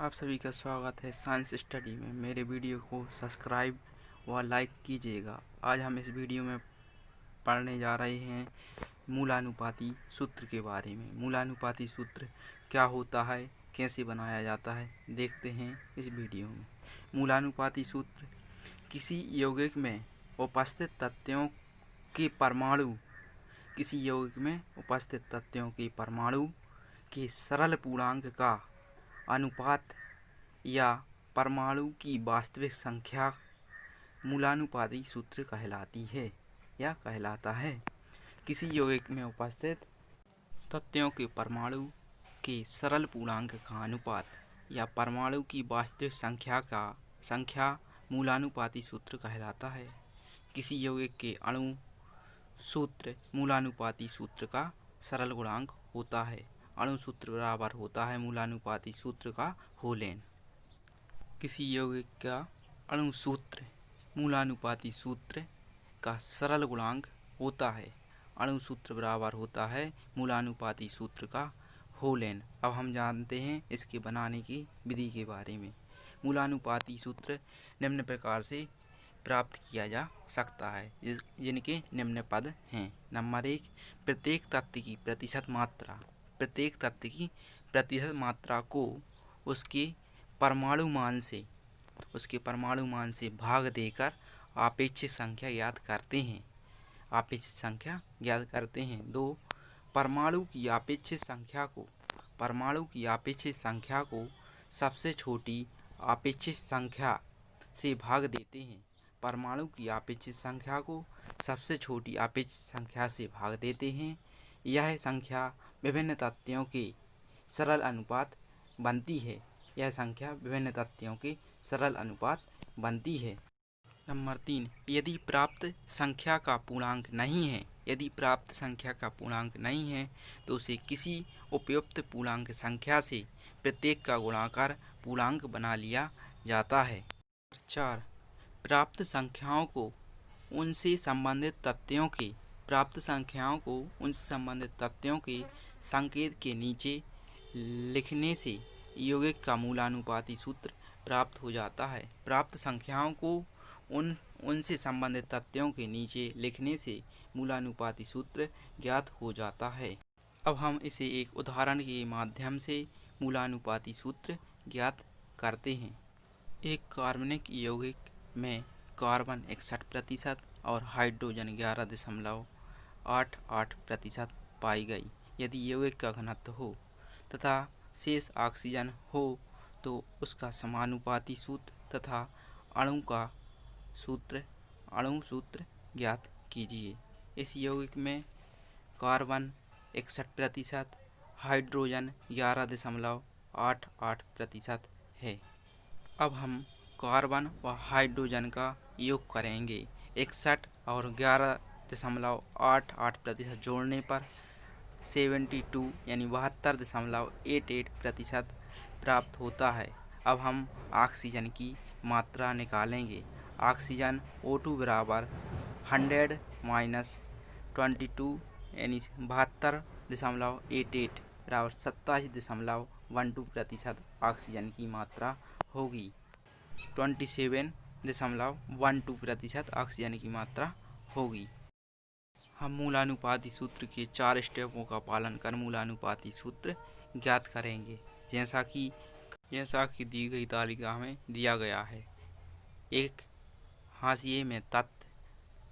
आप सभी का स्वागत है साइंस स्टडी में। मेरे वीडियो को सब्सक्राइब व लाइक कीजिएगा। आज हम इस वीडियो में पढ़ने जा रहे हैं मूलानुपाती सूत्र के बारे में। मूलानुपाती सूत्र क्या होता है, कैसे बनाया जाता है, देखते हैं इस वीडियो में। मूलानुपाती सूत्र किसी यौगिक में उपस्थित तत्वों के परमाणु के सरल पूर्णांक का अनुपात या परमाणु की वास्तविक संख्या मूलानुपाती सूत्र कहलाती है या कहलाता है। किसी यौगिक में उपस्थित तत्वों के परमाणु के सरल पूर्णांक का अनुपात या परमाणु की वास्तविक संख्या मूलानुपाती सूत्र कहलाता है। किसी यौगिक के अणु सूत्र मूलानुपाती सूत्र का सरल गुणांक होता है। अणु सूत्र बराबर होता है मूलानुपाती सूत्र का होल n। किसी यौगिक का अणु सूत्र मूलानुपाती सूत्र का सरल गुणांक होता है। अणु सूत्र बराबर होता है मूलानुपाती सूत्र का होल n। अब हम जानते हैं इसके बनाने की विधि के बारे में। मूलानुपाती सूत्र निम्न प्रकार से प्राप्त किया जा सकता है, जिनके निम्न पद हैं। नंबर 1, प्रत्येक तत्व की प्रतिशत मात्रा को उसके परमाणु मान से भाग देकर आपेक्षिक संख्या ज्ञात करते हैं। 2, परमाणु की आपेक्षिक संख्या को सबसे छोटी आपेक्षिक संख्या से भाग देते हैं। परमाणु की आपेक्षिक संख्या को सबसे छोटी आपेक्षिक संख्या से भाग देते हैं। यह संख्या विभिन्न तत्वों के सरल अनुपात बनती है। नंबर 3, यदि प्राप्त संख्या का पूर्णांक नहीं है तो उसे किसी उपयुक्त पूर्णांक संख्या से प्रत्येक का गुणा कर पूर्णांक बना लिया जाता है। 4, प्राप्त संख्याओं को उनसे संबंधित तथ्यों के संकेत के नीचे लिखने से यौगिक का मूलानुपाती सूत्र प्राप्त हो जाता है। प्राप्त संख्याओं को उनसे संबंधित तथ्यों के नीचे लिखने से मूलानुपाती सूत्र ज्ञात हो जाता है। अब हम इसे एक उदाहरण के माध्यम से मूलानुपाती सूत्र ज्ञात करते हैं। एक कार्बनिक यौगिक में कार्बन 61% और हाइड्रोजन 11.88% पाई गई। यदि यौगिक का घनत्व हो तथा शेष ऑक्सीजन हो तो उसका समानुपाती सूत्र तथा अणु सूत्र ज्ञात कीजिए। इस यौगिक में कार्बन 61%, हाइड्रोजन 11.88% है। अब हम कार्बन व हाइड्रोजन का योग करेंगे। 61 और 11.88% जोड़ने पर 72 यानी 72.88% प्राप्त होता है। अब हम ऑक्सीजन की मात्रा निकालेंगे। ऑक्सीजन O2 बराबर 100 माइनस 22 यानी 72.88 बराबर 27.12% ऑक्सीजन की मात्रा होगी। 27.12% ऑक्सीजन की मात्रा होगी। हम मूलानुपाती सूत्र के 4 स्टेपों का पालन कर मूलानुपाती सूत्र ज्ञात करेंगे, जैसा कि दी गई तालिका में दिया गया है। एक हाशिए में तत्व,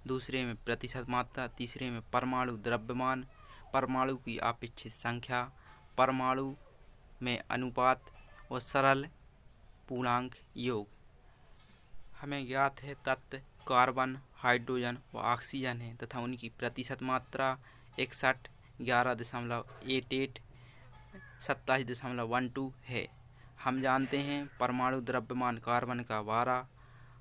दूसरे में प्रतिशत मात्रा, तीसरे में परमाणु द्रव्यमान, परमाणु की आपेक्षिक संख्या, परमाणु में अनुपात और सरल पूर्णांक योग। हमें ज्ञात है तत्व कार्बन, हाइड्रोजन व ऑक्सीजन है तथा उनकी प्रतिशत मात्रा 61, 11.88, 27.12 है। हम जानते हैं परमाणु द्रव्यमान कार्बन का 12,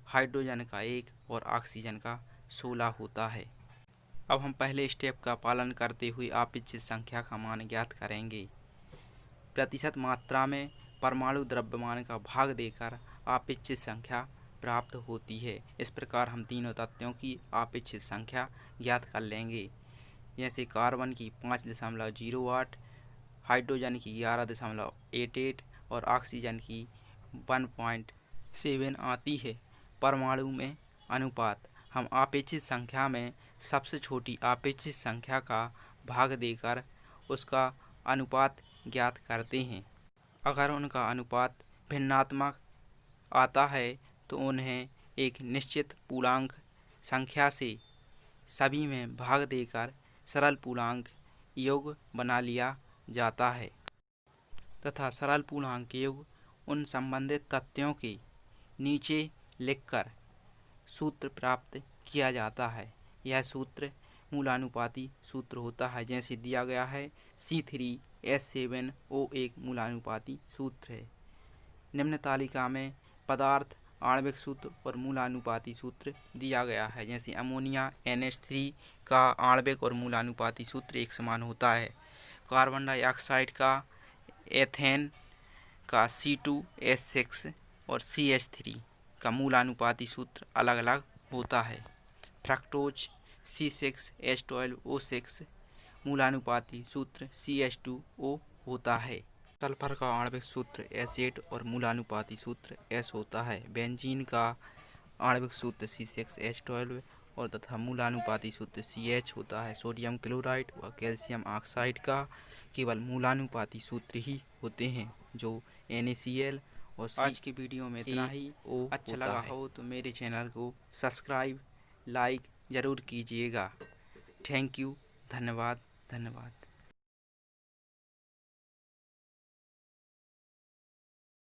हाइड्रोजन का 1 और ऑक्सीजन का 16 होता है। अब हम पहले स्टेप का पालन करते हुए आपेक्षिक संख्या का मान ज्ञात करेंगे। प्रतिशत मात्रा में परमाणु द्रव्यमान का भाग देकर आपेक्षिक संख्या प्राप्त होती है। इस प्रकार हम तीनों तत्वों की आपेक्षिक संख्या ज्ञात कर लेंगे, जैसे कार्बन की 5.08, हाइड्रोजन की 11.88 और ऑक्सीजन की 1.7 आती है। परमाणु में अनुपात, हम अपेक्षित संख्या में सबसे छोटी अपेक्षित संख्या का भाग देकर उसका अनुपात ज्ञात करते हैं। अगर उनका अनुपात भिन्नात्मक आता है तो उन्हें एक निश्चित पूर्णांक संख्या से सभी में भाग देकर सरल पूर्णांक योग बना लिया जाता है तथा सरल पूर्णांक योग उन संबंधित तथ्यों के नीचे लिखकर सूत्र प्राप्त किया जाता है। यह सूत्र मूलानुपाती सूत्र होता है, जैसे दिया गया है C3H7O एक मूलानुपाती सूत्र है। निम्न तालिका में पदार्थ, आणविक सूत्र और मूलानुपाती सूत्र दिया गया है, जैसे अमोनिया NH3 का आणविक और मूलानुपाती सूत्र एक समान होता है। कार्बन डाइऑक्साइड का, एथेन का C2H6 और CH3 का मूलानुपाती सूत्र अलग अलग होता है। फ्रक्टोज C6H12O6 मूलानुपाती सूत्र CH2O होता है। सल्फर का आणविक सूत्र S8 और मूलानुपाती सूत्र S होता है। बेंजीन का आणविक सूत्र C6H12 और तथा मूलानुपाती सूत्र CH होता है। सोडियम क्लोराइड व कैल्शियम ऑक्साइड का केवल मूलानुपाती सूत्र ही होते हैं, जो NaCl और आज की वीडियो में इतना ही। अच्छा लगा हो तो मेरे चैनल को सब्सक्राइब, लाइक ज़रूर कीजिएगा। थैंक यू, धन्यवाद।